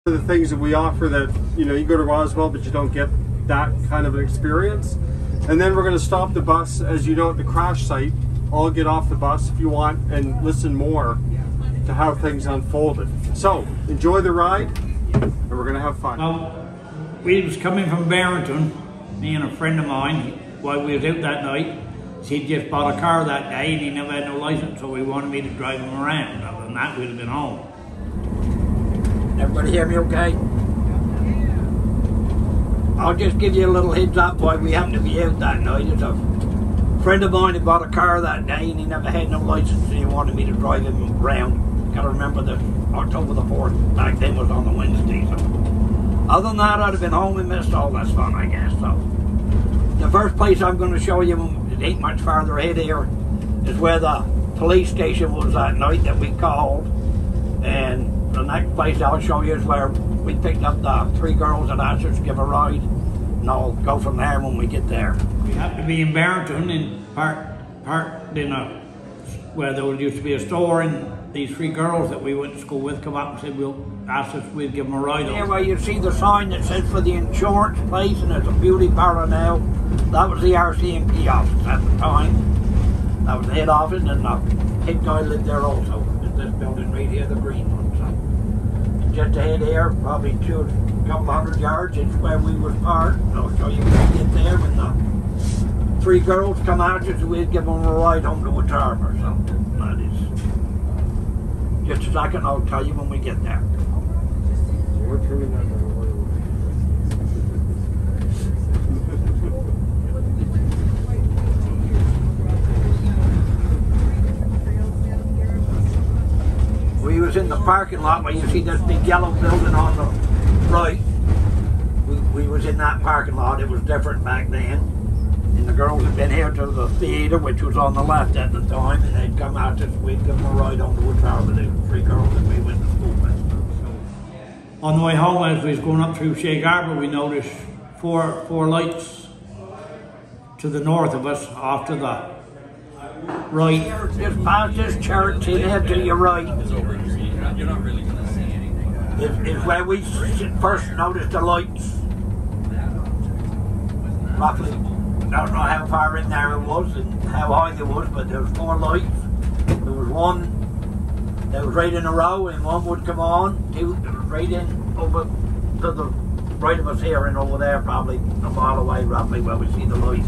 The things that we offer that, you know, you go to Roswell but you don't get that kind of an experience. And then we're going to stop the bus, as you know, at the crash site. I'll get off the bus if you want and listen more to how things unfolded. So enjoy the ride and we're going to have fun. We was coming from Barrington, me and a friend of mine, while we was out that night. He'd just bought a car that day and he never had no license, so he wanted me to drive him around. Other than that, we'd have been home. Everybody hear me okay? I'll just give you a little heads up why we happened to be out that night. It's a friend of mine had bought a car that day and he never had no license and he wanted me to drive him around. Gotta remember that October the 4th, back then was on the Wednesday. So other than that, I'd have been home and missed all this fun, I guess. So the first place I'm going to show you, it ain't much farther ahead here, is where the police station was that night that we called. And the next place I'll show you is where we picked up the 3 girls that asked us to give a ride, and I'll go from there when we get there. We happened to be in Barrington in parked in where there used to be a store, and these 3 girls that we went to school with come up and said asked us if we'd give them a ride. Yeah, well, you see the sign that says for the insurance place, and it's a beauty parlour now. That was the RC&P office at the time. That was the head office, and the head guy lived there also. In this building right here, the green one. Just ahead here, probably a couple hundred yards, is where we was parked. I'll show you when we get there. When the 3 girls come out, just we'd give them a ride home to a farm or something. That is. Just a second, I'll tell you when we get there. We're turning that down. We was in the parking lot where you see this big yellow building on the right. We was in that parking lot. It was different back then. And the girls had been here to the theatre, which was on the left at the time, and they'd come out and we'd give them a ride on the Wood Tower with the 3 girls that we went to school with. On the way home, as we was going up through Shag Harbour, we noticed four lights to the north of us, off to the right. Just past this church, head to your right. You're not really going to see anything. Is where we first noticed the lights. Roughly, I don't know how far in there it was and how high it was, but there was 4 lights. There was one that was right in a row, and one would come on. 2 that was right in over to the right of us here and over there, probably a mile away, roughly, where we see the lights.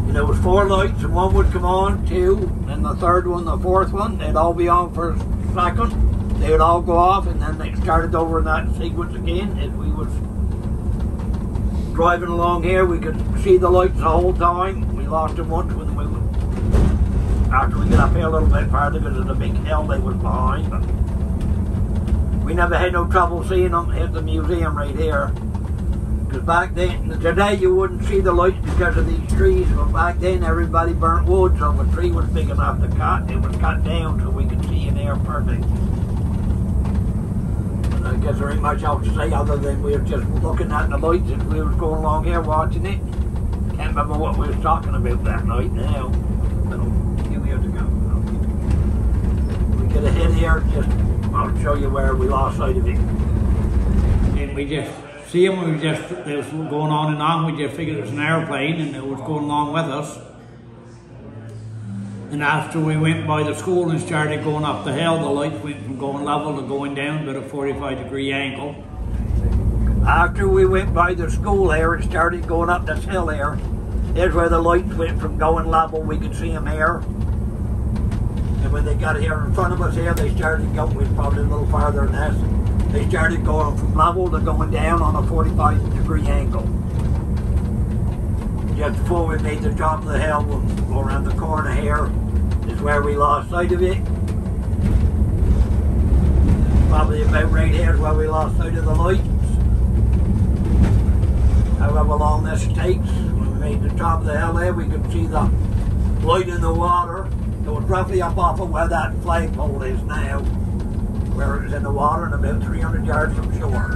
And there was 4 lights, and one would come on, 2, and the 3rd one, the 4th one, they'd all be on for a second. They would all go off, and then they started over in that sequence again. As we was driving along here, we could see the lights the whole time. We lost them once when we went, after we got up here a little bit farther, because of the big hill they was behind. But we never had no trouble seeing them at the museum right here. Because back then, today you wouldn't see the lights because of these trees, but back then everybody burnt wood, so if a tree was big enough to cut, it was cut down so we could see in there perfect. And I guess there ain't much else to say other than we were just looking at the lights as we was going along here watching it. Can't remember what we was talking about that night now. A few years ago. We get ahead here, I'll show you where we lost sight of it. And we just see them, it was going on and on. We just figured it was an airplane and it was going along with us. And after we went by the school and started going up the hill, the lights went from going level to going down at a 45-degree angle. After we went by the school here and started going up this hill here, here's where the lights went from going level. We could see them here. And when they got here in front of us here, they started going, we was probably a little farther than this. They started going from level to going down on a 45-degree angle. Just before we made the top of the hill, we'll go around the corner here, is where we lost sight of it. Probably about right here is where we lost sight of the lights. However long this takes, when we made the top of the hill there, we could see the light in the water. It was roughly up off of where that flagpole is now, where it was in the water and about 300 yards from shore.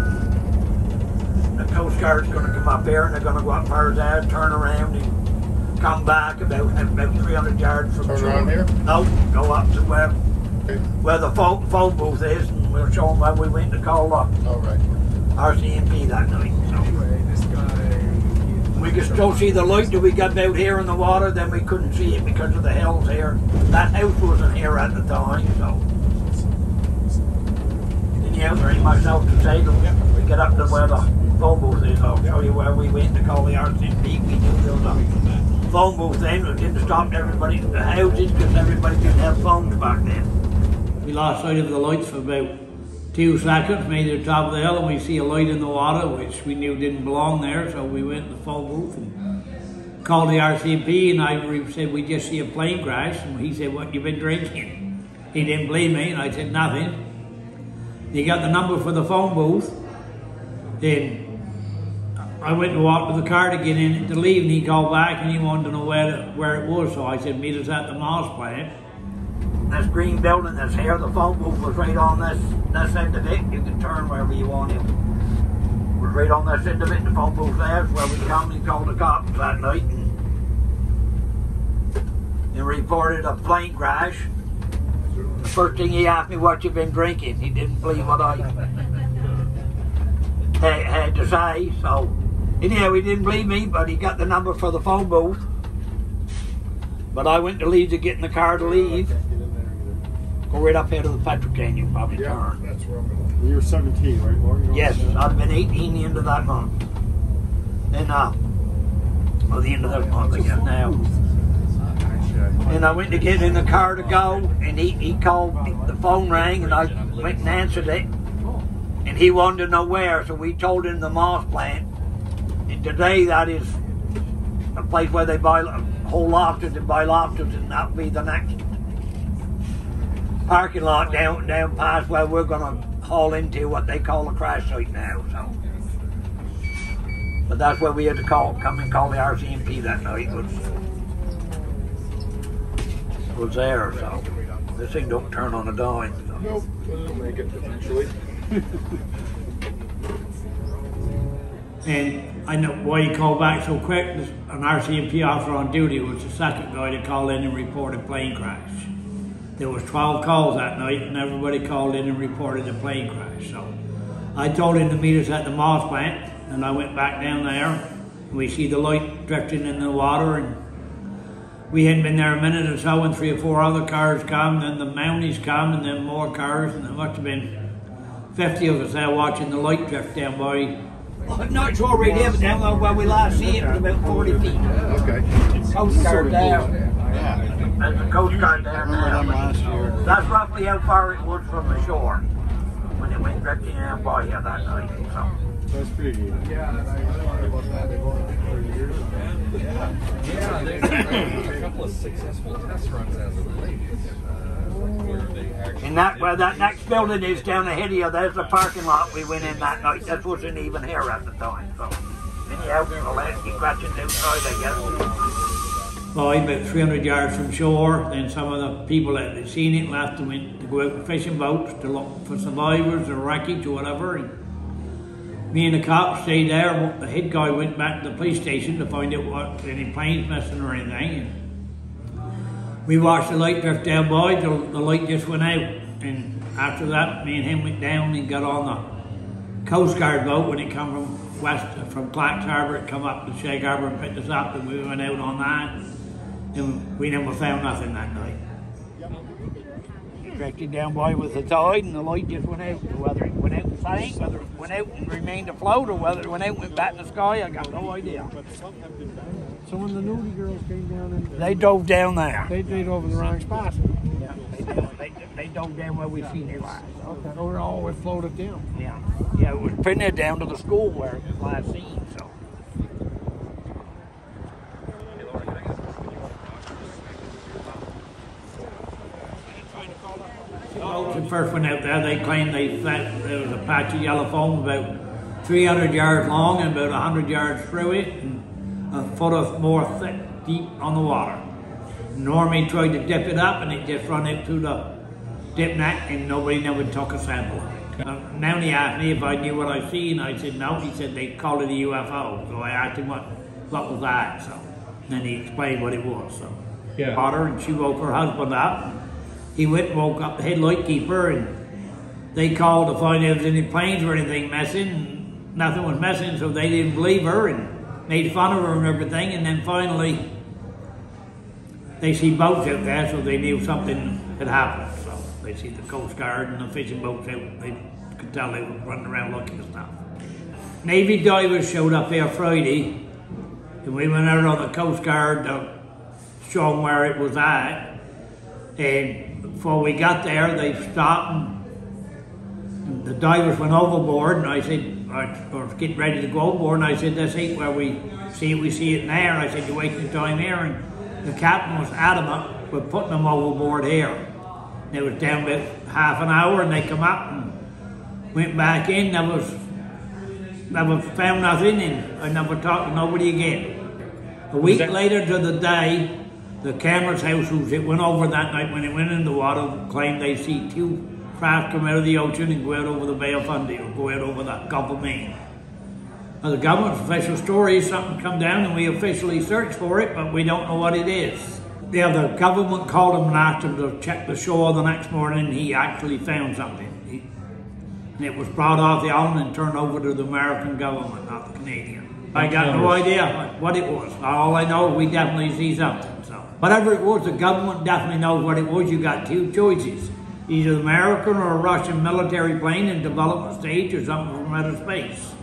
The Coast Guard's going to come up here and they're going to go up far as that, turn around and come back about 300 yards from shore. Turn around here? No, go up to where the phone booth is, and we'll show them when we went to call the RCMP that night. So. We could still see the light that we got out here in the water, then we couldn't see it because of the hills here. That house wasn't here at the time, so. Yeah, there ain't much else to say. We get up to where the phone booth is. I'll show you where we went to call the RCMP. We knew there was a phone booth then. We didn't stop everybody in the houses because everybody didn't have phones back then. We lost sight of the lights for about 2 seconds, made it to the top of the hill, and we see a light in the water, which we knew didn't belong there, so we went to the phone booth and called the RCMP, and I said, we just see a plane crash, and he said, what, you been drinking? He didn't believe me, and I said, nothing. He got the number for the phone booth. Then I went to walk to the car to get in to leave, and he called back and he wanted to know where it was. So I said, meet us at the Moss plant. This green building that's here, the phone booth was right on this end of it. You can turn wherever you want it. It was right on this end of it. The phone booth there's where we called the cops that night and reported a plane crash. The first thing he asked me, what you been drinking? He didn't believe what I had to say, so anyhow, he didn't believe me, but he got the number for the phone booth. But I went to leave to get in the car to leave. Go right up here to the petrol can, you probably turn. That's where I'm going. You were 17, right, Laurie? Yes, I'd have been 18 the end of that month. And well, the end of this month again now. And I went to get in the car to go, and he called, the phone rang, and I went and answered it. And he wanted to know where, so we told him the Moss plant. And today that is a place where they buy whole lobsters and buy lobsters, and that'll be the next parking lot down past where we're going to haul into what they call a crash site now. So, but that's where we had to come and call the RCMP that night. Was there, so this thing don't turn on a dime. So. Nope, it'll make it eventually. And I know why he called back so quick. An RCMP officer on duty was the second guy to call in and report a plane crash. There was 12 calls that night, and everybody called in and reported a plane crash. So I told him to meet us at the Moss plant, and I went back down there, and we see the light drifting in the water, and we hadn't been there a minute or so, and 3 or 4 other cars come, then the Mounties come, and then more cars, and there must have been 50 of us there watching the light drift down by. I'm not sure right here, but down where we last see it, it was about 40 feet. Okay. Coast Guard there. There's a Coast Guard there now. That's roughly how far it was from the shore when it went drifting down by here that night. So. That's pretty neat. Yeah, I heard about that. They've only been for years. Yeah, they've a couple of successful test runs as of late. And where that next building is down ahead of you, there's the parking lot we went in that night. That wasn't even here at the time. So, anyhow, I'll let you scratching outside, I guess. Well, about 300 yards from shore, then some of the people that had seen it left and went to go out with fishing boats to look for survivors or wreckage or whatever. And me and the cops stayed there. The head guy went back to the police station to find out what any planes missing or anything. And we watched the light drift down by till the light just went out. And after that, me and him went down and got on the Coast Guard boat when it come from Shag Harbour. It come up to Shag Harbour and picked us up, and we went out on that. And we never found nothing that night. Drifted down by with the tide, and the light just went out. Whether it went out and sank, whether it went out and remained afloat, or whether it went out and went back in the sky, I got no idea. So when the nudie girls came down and they dove down there. they drove in the wrong spot. Yeah, they dove down where we seen it last. Okay, or all it floated down. Yeah, it was pretty near down to the school where it was last seen. So. When we first went out there, they claimed there was a patch of yellow foam about 300 yards long and about 100 yards through it, and a foot or more thick, deep on the water. Normie tried to dip it up, and it just run out through the dip net, and nobody never took a sample of it. Now he asked me if I knew what I seen. I said no. He said they called it a UFO. So I asked him what was that. So then he explained what it was. So caught her, and she woke her husband up. He went and woke up the head light keeper, and they called to find out if there was any planes or anything missing, and nothing was missing, so they didn't believe her and made fun of her and everything. And then finally, they see boats out there, so they knew something had happened. So they see the Coast Guard and the fishing boats out. They could tell they were running around looking and stuff. Navy divers showed up here Friday, and we went out on the Coast Guard to show them where it was at. And before we got there, they stopped and the divers went overboard, and I said, I was getting ready to go overboard, and I said, this ain't where we see it in there. I said, you're wasting time here. And the captain was adamant with putting them overboard here. They was down about half an hour, and they come up and went back in. Never found nothing, and I never talked to nobody again. A week later to the day, the camera's house it went over that night when it went in the water claimed they see 2 craft come out of the ocean and go out over the Bay of Fundy or go out over the Gulf of Maine. Now, the government's official story is something come down and we officially searched for it, but we don't know what it is. Yeah, the government called him and asked him to check the shore the next morning, and he actually found something. And it was brought off the island and turned over to the American government, not the Canadian. I got no idea what it was. All I know, we definitely see something. So whatever it was, the government definitely knows what it was. You got 2 choices. Either American or a Russian military plane in development stage or something from outer space.